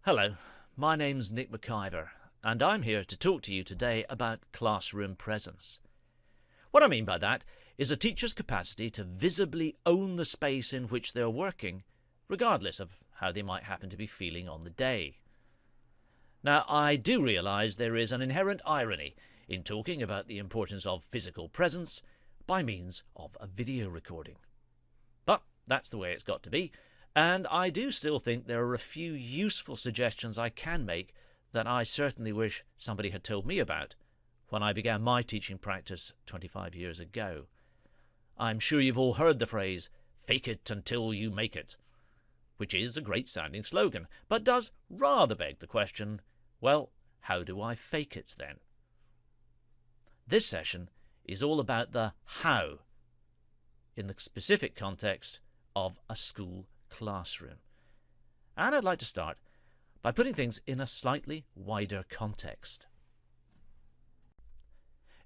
Hello, my name's McIvor, and I'm here to talk to you today about classroom presence. What I mean by that is a teacher's capacity to visibly own the space in which they're working, regardless of how they might happen to be feeling on the day. Now, I do realise there is an inherent irony in talking about the importance of physical presence by means of a video recording. But that's the way it's got to be. And I do still think there are a few useful suggestions I can make that I certainly wish somebody had told me about when I began my teaching practice 25 years ago. I'm sure you've all heard the phrase, "fake it until you make it," which is a great sounding slogan, but does rather beg the question, well, how do I fake it then? This session is all about the how in the specific context of a school classroom. And I'd like to start by putting things in a slightly wider context.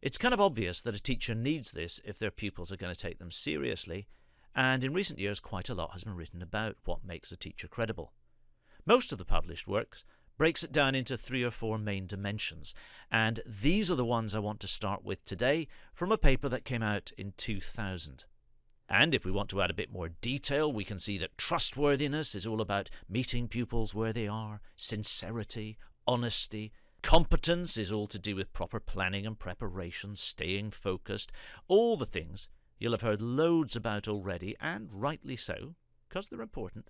It's kind of obvious that a teacher needs this if their pupils are going to take them seriously, and in recent years quite a lot has been written about what makes a teacher credible. Most of the published works breaks it down into 3 or 4 main dimensions, and these are the ones I want to start with today from a paper that came out in 2000. And if we want to add a bit more detail, we can see that trustworthiness is all about meeting pupils where they are, sincerity, honesty, competence is all to do with proper planning and preparation, staying focused, all the things you'll have heard loads about already, and rightly so, because they're important.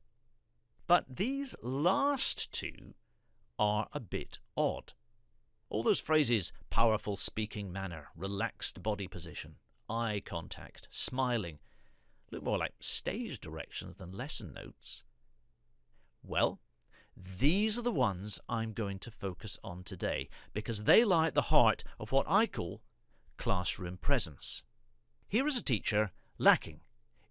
But these last 2 are a bit odd. All those phrases, powerful speaking manner, relaxed body position, eye contact, smiling, look more like stage directions than lesson notes. Well, these are the ones I'm going to focus on today, because they lie at the heart of what I call classroom presence. Here is a teacher lacking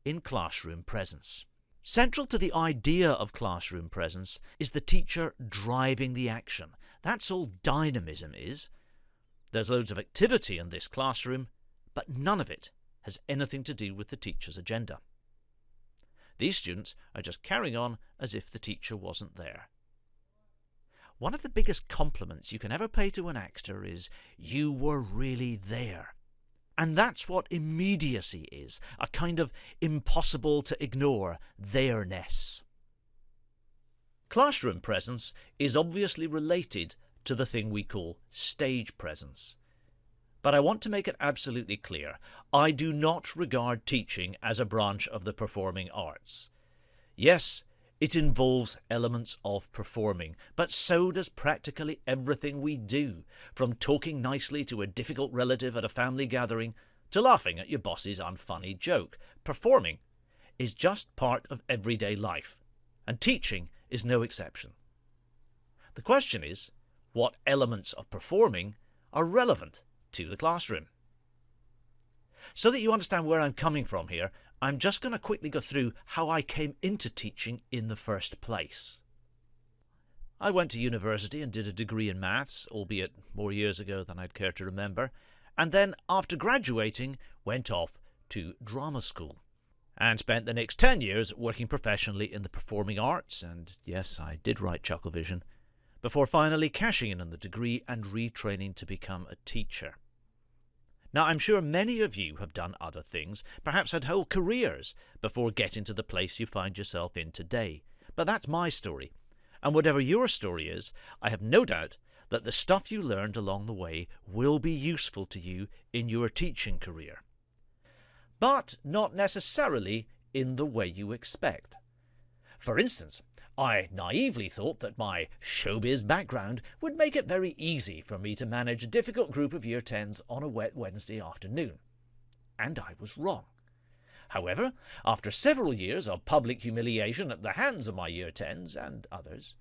in classroom presence. Central to the idea of classroom presence is the teacher driving the action. That's all dynamism is. There's loads of activity in this classroom, but none of it has anything to do with the teacher's agenda. These students are just carrying on as if the teacher wasn't there. One of the biggest compliments you can ever pay to an actor is, "You were really there." And that's what immediacy is, a kind of impossible to ignore there-ness. Classroom presence is obviously related to the thing we call stage presence. But I want to make it absolutely clear, I do not regard teaching as a branch of the performing arts. Yes, it involves elements of performing, but so does practically everything we do, from talking nicely to a difficult relative at a family gathering to laughing at your boss's unfunny joke. Performing is just part of everyday life, and teaching is no exception. The question is, what elements of performing are relevant to the classroom? So that you understand where I'm coming from here, I'm just going to quickly go through how I came into teaching in the first place. I went to university and did a degree in maths, albeit more years ago than I'd care to remember, and then after graduating went off to drama school and spent the next 10 years working professionally in the performing arts, and yes, I did write Chucklevision, before finally cashing in on the degree and retraining to become a teacher. Now, I'm sure many of you have done other things, perhaps had whole careers, before getting to the place you find yourself in today. But that's my story, and whatever your story is, I have no doubt that the stuff you learned along the way will be useful to you in your teaching career. But not necessarily in the way you expect. For instance, I naively thought that my showbiz background would make it very easy for me to manage a difficult group of Year 10s on a wet Wednesday afternoon. And I was wrong. However, after several years of public humiliation at the hands of my Year 10s and others,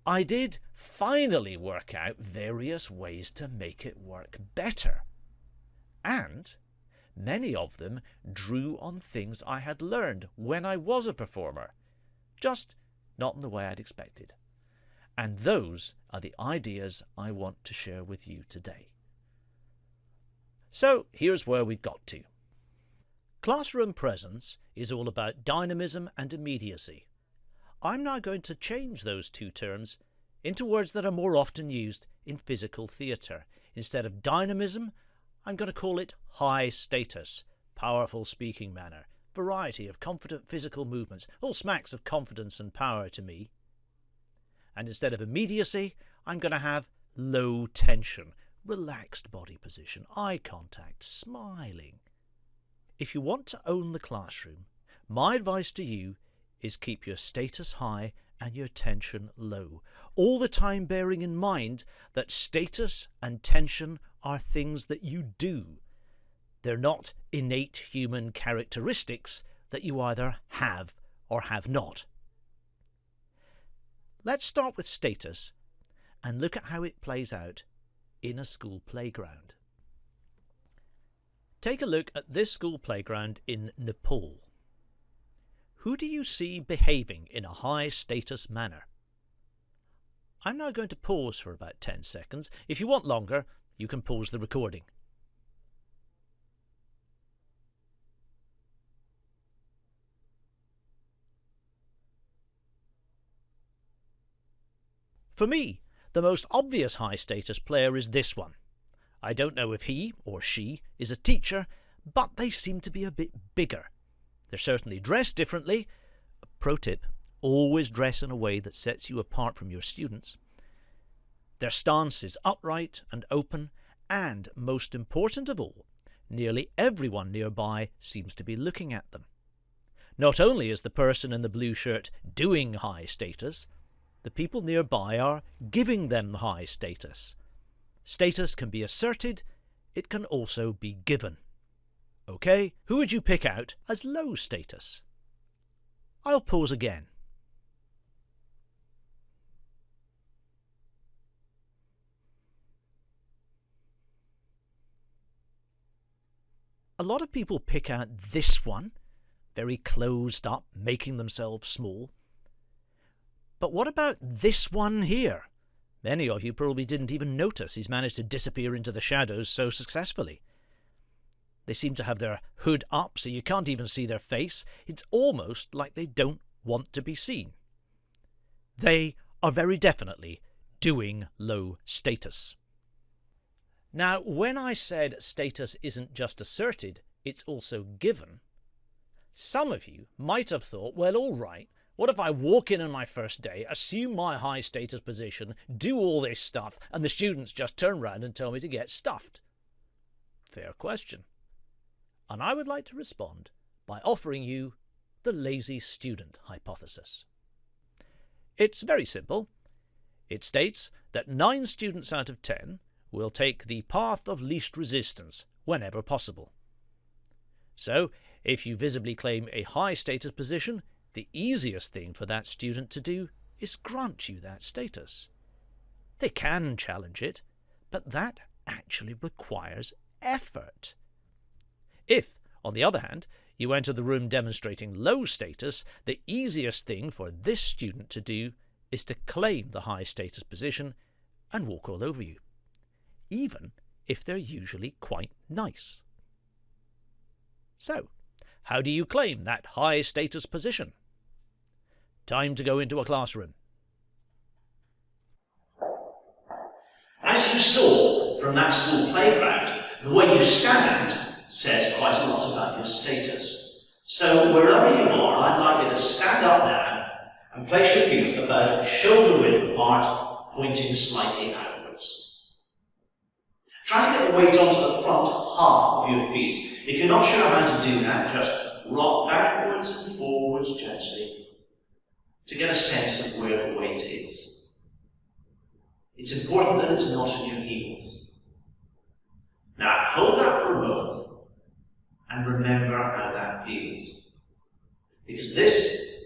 I did finally work out various ways to make it work better. And many of them drew on things I had learned when I was a performer, just not in the way I'd expected. And those are the ideas I want to share with you today. So here's where we've got to. Classroom presence is all about dynamism and immediacy. I'm now going to change those 2 terms into words that are more often used in physical theatre. Instead of dynamism, I'm going to call it high status, powerful speaking manner, variety of confident physical movements, all smacks of confidence and power to me. And instead of immediacy, I'm going to have low tension, relaxed body position, eye contact, smiling. If you want to own the classroom, my advice to you is keep your status high and your tension low, all the time bearing in mind that status and tension are things that you do. They're not innate human characteristics that you either have or have not. Let's start with status and look at how it plays out in a school playground. Take a look at this school playground in Nepal. Who do you see behaving in a high status manner? I'm now going to pause for about 10 seconds. If you want longer, you can pause the recording. For me, the most obvious high status player is this one. I don't know if he or she is a teacher, but they seem to be a bit bigger. They're certainly dressed differently. A pro tip, always dress in a way that sets you apart from your students. Their stance is upright and open, and most important of all, nearly everyone nearby seems to be looking at them. Not only is the person in the blue shirt doing high status, the people nearby are giving them high status. Status can be asserted, it can also be given. OK, who would you pick out as low status? I'll pause again. A lot of people pick out this one, very closed up, making themselves small. But what about this one here? Many of you probably didn't even notice he's managed to disappear into the shadows so successfully. They seem to have their hood up so you can't even see their face. It's almost like they don't want to be seen. They are very definitely doing low status. Now, when I said status isn't just asserted, it's also given, some of you might have thought, well, all right, what if I walk in on my first day, assume my high status position, do all this stuff, and the students just turn round and tell me to get stuffed? Fair question. And I would like to respond by offering you the lazy student hypothesis. It's very simple. It states that 9 students out of 10 will take the path of least resistance whenever possible. So, if you visibly claim a high status position, the easiest thing for that student to do is grant you that status. They can challenge it, but that actually requires effort. If, on the other hand, you enter the room demonstrating low status, the easiest thing for this student to do is to claim the high status position and walk all over you, even if they're usually quite nice. So, how do you claim that high status position? Time to go into a classroom. As you saw from that school playground, the way you stand says quite a lot about your status. So wherever you are, I'd like you to stand up now and place your feet about shoulder width apart, pointing slightly outwards. Try to get the weight onto the front half of your feet. If you're not sure how to do that, just rock backwards and forwards gently to get a sense of where the weight is. It's important that it's not in your heels. Now hold that for a moment and remember how that feels, because this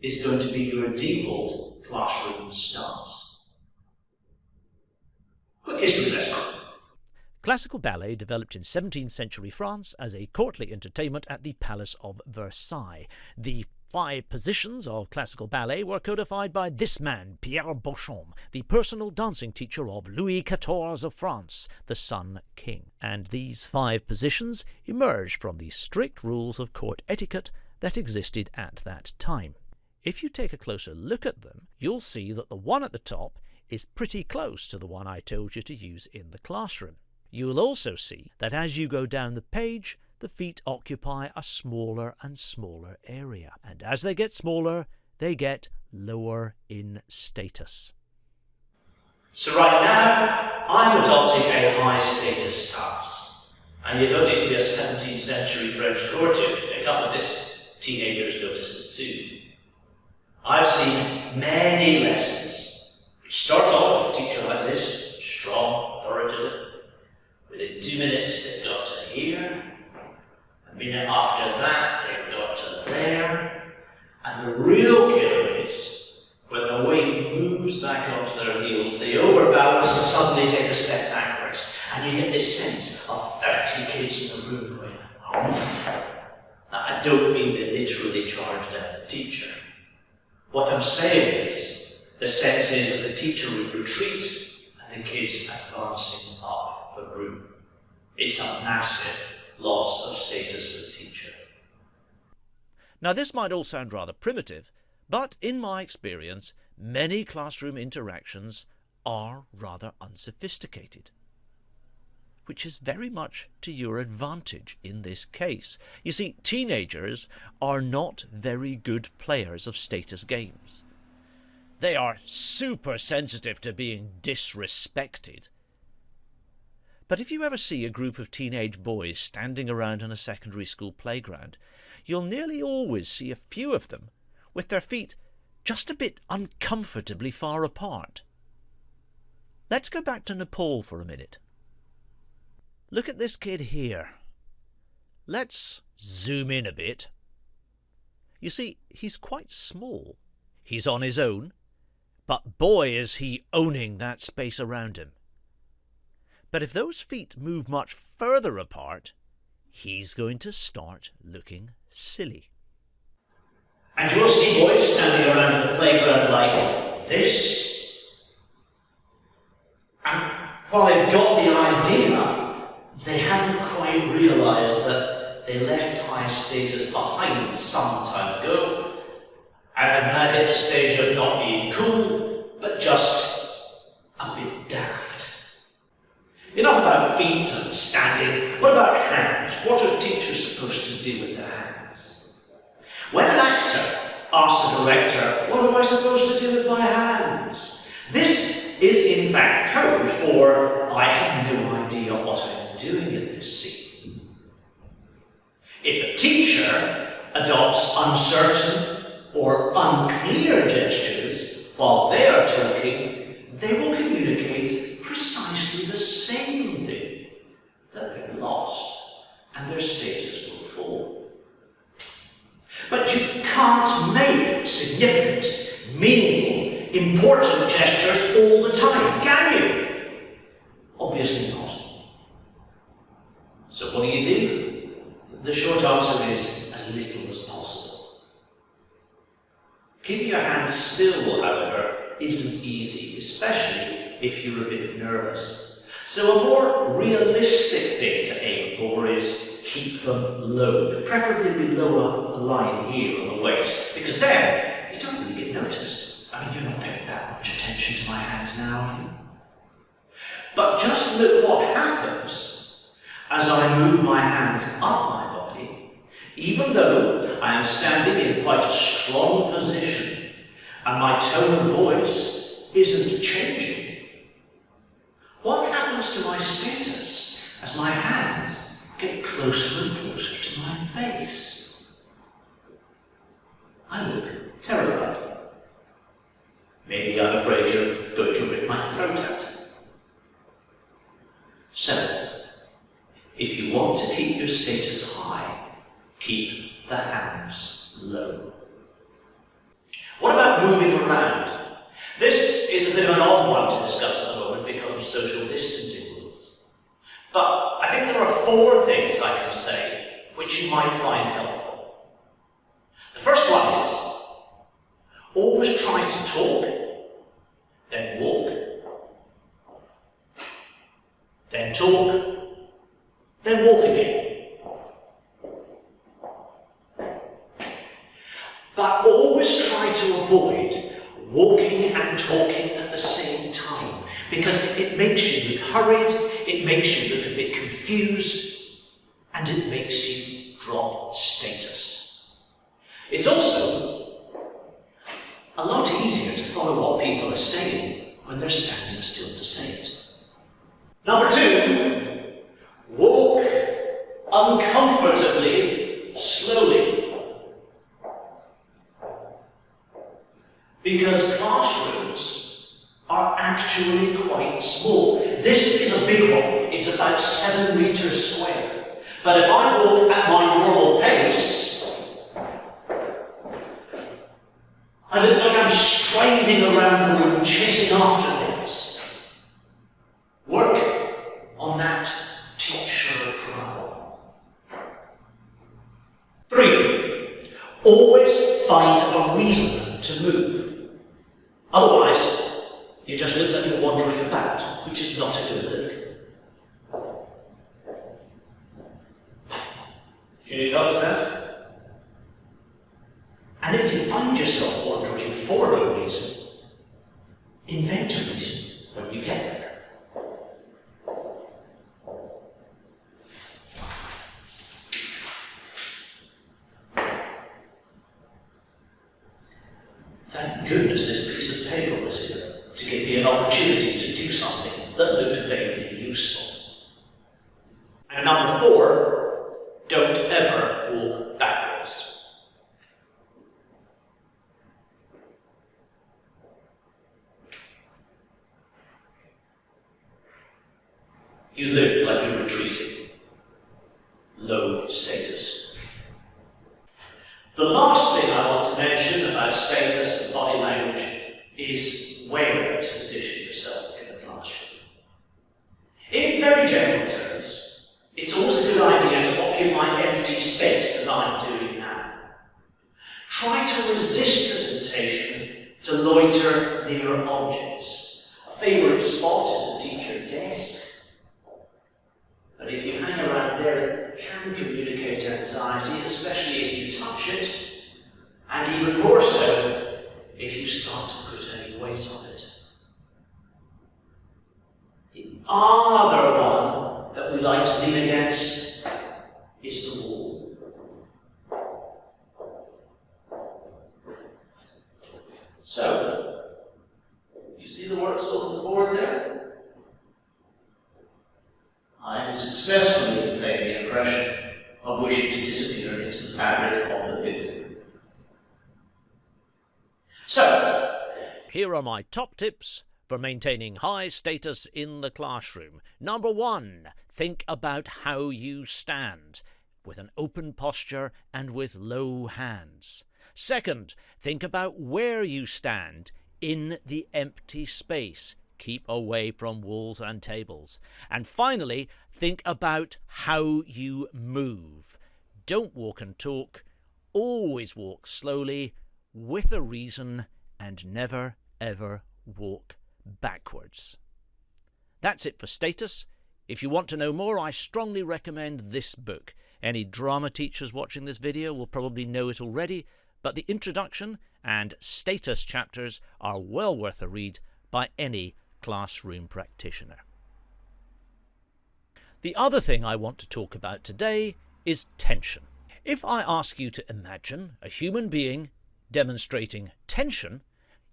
is going to be your default classroom stance. Quick history lesson. Classical ballet developed in 17th century France as a courtly entertainment at the Palace of Versailles. The 5 positions of classical ballet were codified by this man, Pierre Beauchamp, the personal dancing teacher of Louis XIV of France, the Sun King. And these 5 positions emerged from the strict rules of court etiquette that existed at that time. If you take a closer look at them, you'll see that the one at the top is pretty close to the one I told you to use in the classroom. You'll also see that as you go down the page, the feet occupy a smaller and smaller area. And as they get smaller, they get lower in status. So right now, I'm adopting a high status stance. And you don't need to be a 17th century French courtier to pick up on this. Teenagers notice it too. I've seen many lessons which start off with a teacher like this, strong, authoritative. Within 2 minutes, they've got to here. A minute after that, they've got to there. And the real killer is when the weight moves back onto their heels, they overbalance and suddenly take a step backwards. And you get this sense of 30 kids in the room going, oof. Now, I don't mean they literally charge down the teacher. What I'm saying is, the sense is that the teacher would retreat and the kids advancing up the room. It's a massive loss of status for the teacher. Now this might all sound rather primitive, but in my experience, many classroom interactions are rather unsophisticated, which is very much to your advantage in this case. You see, teenagers are not very good players of status games. They are super sensitive to being disrespected. But if you ever see a group of teenage boys standing around on a secondary school playground, you'll nearly always see a few of them with their feet just a bit uncomfortably far apart. Let's go back to Nepal for a minute. Look at this kid here. Let's zoom in a bit. You see, he's quite small. He's on his own, but boy is he owning that space around him. But if those feet move much further apart, he's going to start looking silly. And you'll see boys standing around in the playground like this. And while they've got the idea, they haven't quite realised that they left high status behind some time ago and have now hit the stage of not being cool, but just a bit daft. Enough about feet and standing. What about hands? What are teachers supposed to do with their hands? When an actor asks the director, what am I supposed to do with my hands? This is in fact code for, I have no idea what I'm doing in this scene. If a teacher adopts uncertain or unclear gestures while they are talking, they will communicate precisely the same thing, that they're lost and their status will fall. But you can't make significant, meaningful, important gestures all the time, can you? Obviously not. So what do? The short answer is as little as possible. Keeping your hands still, however, isn't easy, especially if you're a bit nervous. So a more realistic thing to aim for is keep them low, preferably below a line here on the waist, because then you don't really get noticed. I mean, you're not paying that much attention to my hands now, are you? But just look what happens as I move my hands up my body, even though I am standing in quite a strong position and my tone of voice isn't changing. What happens to my status as my hands get closer and closer to my face? I look terrified. Maybe I'm afraid you're going to rip my throat out. So, if you want to keep your status high, keep the hands low. What about moving around? This is a bit of an odd one to discuss at the moment because of social distancing rules. But I think there are 4 things I can say which you might find helpful. The first one is, always try to talk, then walk, then talk, then walk again. But always try to avoid walking and talking at the same time. because it makes you look hurried, it makes you look a bit confused, and it makes you drop status. It's also a lot easier to follow what people are saying when they're standing still to say it. Number 2, walk uncomfortably slowly. Because classrooms are actually quite small. This is a big one. It's about 7 meters square. But if I walk at my normal pace, I look like I'm striding around the room chasing after things. Work on that teacher prowl. 3, always find a reason to move. Otherwise, you just look like you're wandering about, which is not a good look. Do you need help with that? And if you find yourself wandering for no reason, invent a reason when you get there. Thank goodness this piece of paper was here to give me an opportunity to do something that looked vaguely useful. And number 4, don't ever walk backwards. You look like you're retreating. Low status. The last thing I want to mention about status and body language is where to position yourself in the classroom. In very general terms, it's always a good idea to occupy empty space as I'm doing now. Try to resist the temptation to loiter near objects. A favourite spot is the teacher desk. But if you hang around there, it can communicate anxiety, especially if you touch it, and even more so if you start to put any weight on it. The other one that we like to lean against is the wall. So, you see the works on the board there? I am successfully conveying the impression of wishing to disappear into the fabric of the building. So, here are my top tips for maintaining high status in the classroom. Number 1, think about how you stand, with an open posture and with low hands. Second, think about where you stand in the empty space. Keep away from walls and tables. And finally, think about how you move. Don't walk and talk. Always walk slowly, with a reason, and never, ever walk backwards. That's it for status. If you want to know more, I strongly recommend this book. Any drama teachers watching this video will probably know it already, but the introduction and status chapters are well worth a read by any classroom practitioner. The other thing I want to talk about today is tension. If I ask you to imagine a human being demonstrating tension,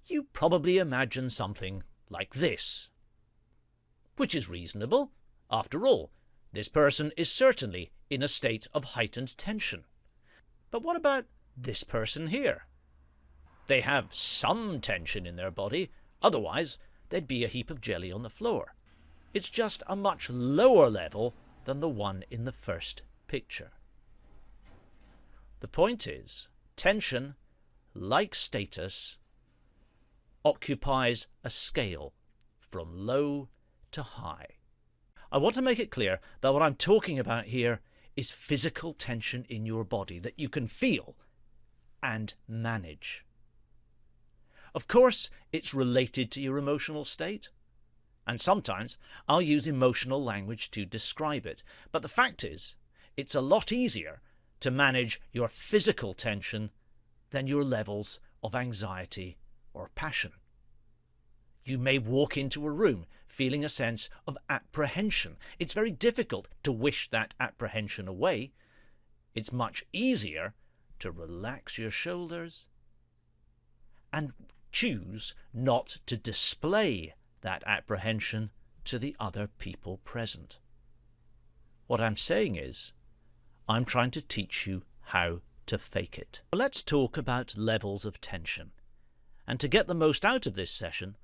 you probably imagine something like this, which is reasonable. After all, this person is certainly in a state of heightened tension. But what about this person here? They have some tension in their body, otherwise there'd be a heap of jelly on the floor. It's just a much lower level than the one in the first picture. The point is, tension, like status, occupies a scale from low to high. I want to make it clear that what I'm talking about here is physical tension in your body that you can feel and manage. Of course, it's related to your emotional state, and sometimes I'll use emotional language to describe it. But the fact is, it's a lot easier to manage your physical tension than your levels of anxiety or passion. You may walk into a room feeling a sense of apprehension. It's very difficult to wish that apprehension away. It's much easier to relax your shoulders and choose not to display that apprehension to the other people present. What I'm saying is, I'm trying to teach you how to fake it. Let's talk about levels of tension. And to get the most out of this session,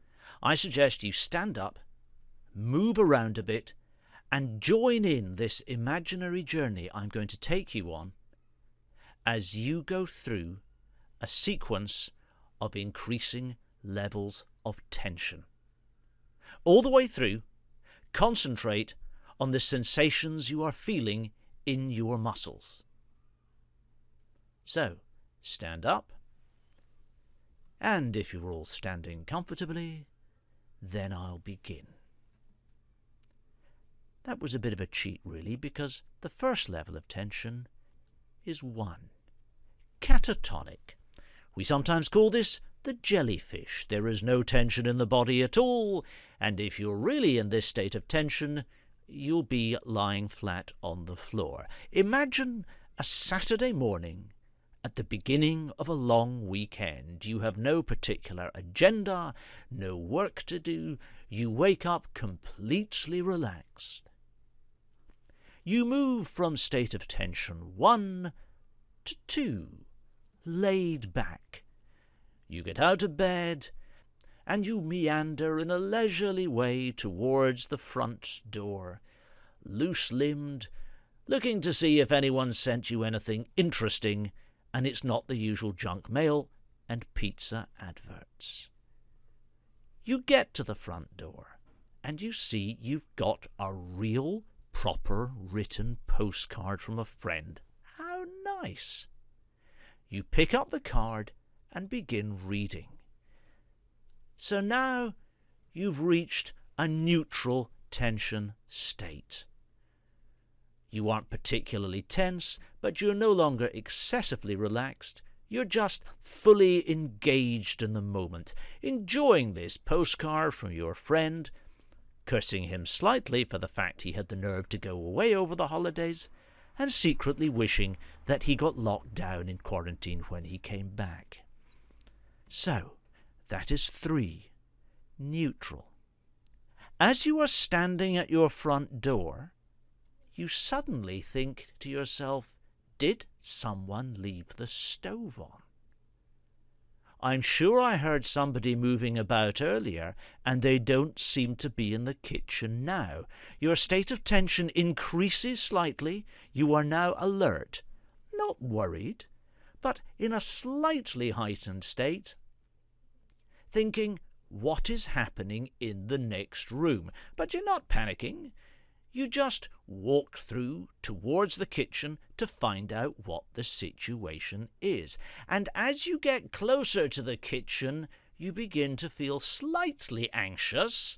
I suggest you stand up, move around a bit, and join in this imaginary journey I'm going to take you on as you go through a sequence of increasing levels of tension. All the way through, concentrate on the sensations you are feeling in your muscles. So, stand up, and if you're all standing comfortably, then I'll begin. That was a bit of a cheat, really, because the first level of tension is 1. Catatonic. We sometimes call this the jellyfish. There is no tension in the body at all, and if you're really in this state of tension, you'll be lying flat on the floor. Imagine a Saturday morning at the beginning of a long weekend. You have no particular agenda, no work to do. You wake up completely relaxed. You move from state of tension 1 to 2, laid back. You get out of bed and you meander in a leisurely way towards the front door, loose-limbed, looking to see if anyone sent you anything interesting, and it's not the usual junk mail and pizza adverts. You get to the front door and you see you've got a real, proper written postcard from a friend. How nice! You pick up the card and begin reading. So now you've reached a neutral tension state. You aren't particularly tense, but you're no longer excessively relaxed. You're just fully engaged in the moment, enjoying this postcard from your friend, cursing him slightly for the fact he had the nerve to go away over the holidays, and secretly wishing that he got locked down in quarantine when he came back. So, that is 3. Neutral. As you are standing at your front door, you suddenly think to yourself, did someone leave the stove on? I'm sure I heard somebody moving about earlier, and they don't seem to be in the kitchen now. Your state of tension increases slightly. You are now alert, not worried, but in a slightly heightened state, thinking, what is happening in the next room? But you're not panicking. You just walk through towards the kitchen to find out what the situation is. And as you get closer to the kitchen, you begin to feel slightly anxious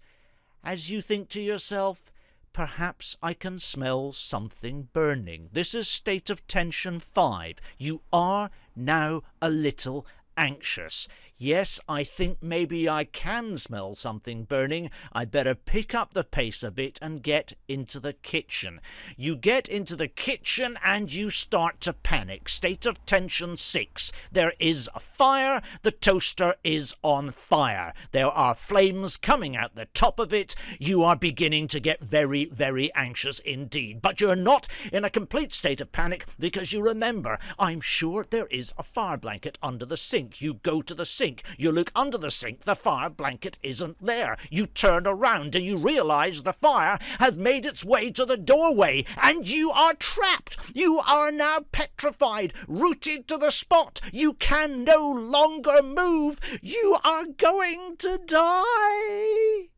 as you think to yourself, perhaps I can smell something burning. This is state of tension 5. You are now a little anxious. Yes, I think maybe I can smell something burning. I better pick up the pace a bit and get into the kitchen. You get into the kitchen and you start to panic. State of tension 6. There is a fire. The toaster is on fire. There are flames coming out the top of it. You are beginning to get very, very anxious indeed. But you're not in a complete state of panic because you remember, I'm sure there is a fire blanket under the sink. You go to the sink. You look under the sink, the fire blanket isn't there. You turn around and you realize the fire has made its way to the doorway and you are trapped. You are now petrified, rooted to the spot. You can no longer move. You are going to die.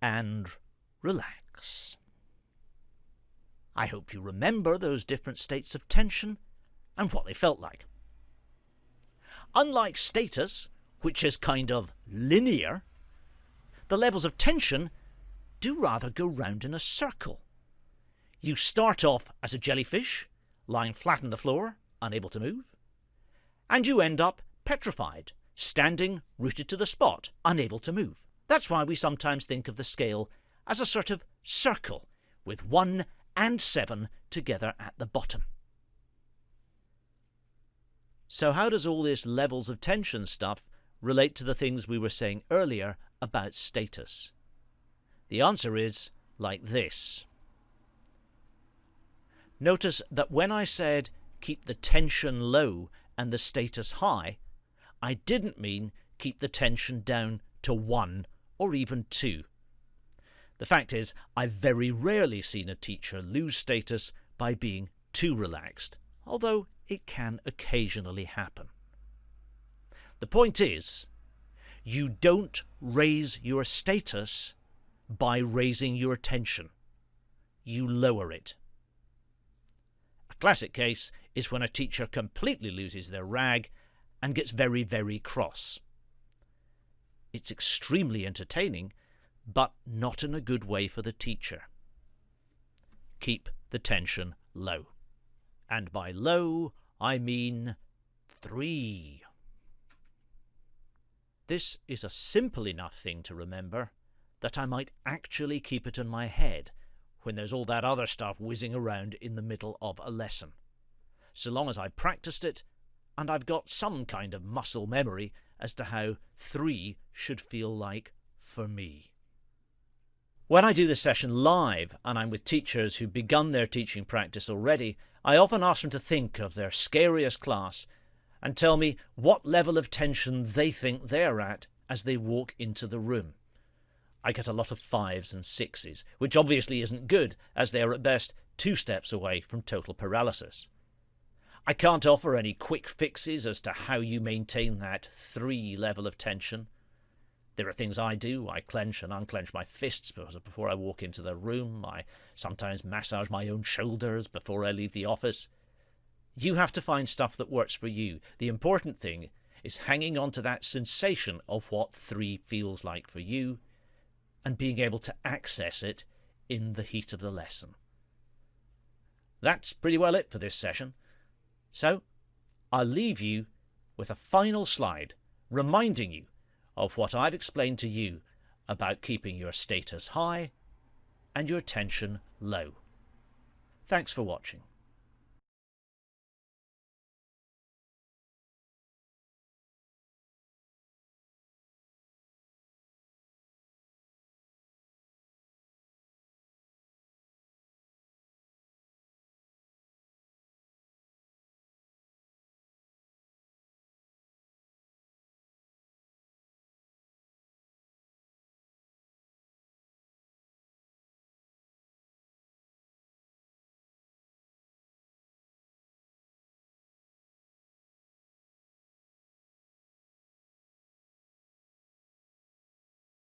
And relax. I hope you remember those different states of tension and what they felt like. Unlike status, which is kind of linear, the levels of tension do rather go round in a circle. You start off as a jellyfish, lying flat on the floor, unable to move, and you end up petrified, standing rooted to the spot, unable to move. That's why we sometimes think of the scale as a sort of circle with 1 and 7 together at the bottom. So how does all this levels of tension stuff relate to the things we were saying earlier about status? The answer is like this. Notice that when I said keep the tension low and the status high, I didn't mean keep the tension down to 1 or even 2. The fact is, I've very rarely seen a teacher lose status by being too relaxed, although it can occasionally happen. The point is, you don't raise your status by raising your tension. You lower it. A classic case is when a teacher completely loses their rag and gets very, very cross. It's extremely entertaining, but not in a good way for the teacher. Keep the tension low. And by low, I mean 3. This is a simple enough thing to remember that I might actually keep it in my head when there's all that other stuff whizzing around in the middle of a lesson. So long as I practiced it, and I've got some kind of muscle memory as to how 3 should feel like for me. When I do this session live, and I'm with teachers who've begun their teaching practice already, I often ask them to think of their scariest class and tell me what level of tension they think they're at as they walk into the room. I get a lot of 5s and 6s, which obviously isn't good, as they are at best 2 steps away from total paralysis. I can't offer any quick fixes as to how you maintain that 3 level of tension. There are things I do. I clench and unclench my fists before I walk into the room. I sometimes massage my own shoulders before I leave the office. You have to find stuff that works for you. The important thing is hanging on to that sensation of what 3 feels like for you and being able to access it in the heat of the lesson. That's pretty well it for this session. So, I'll leave you with a final slide reminding you of what I've explained to you about keeping your status high and your tension low. Thanks for watching.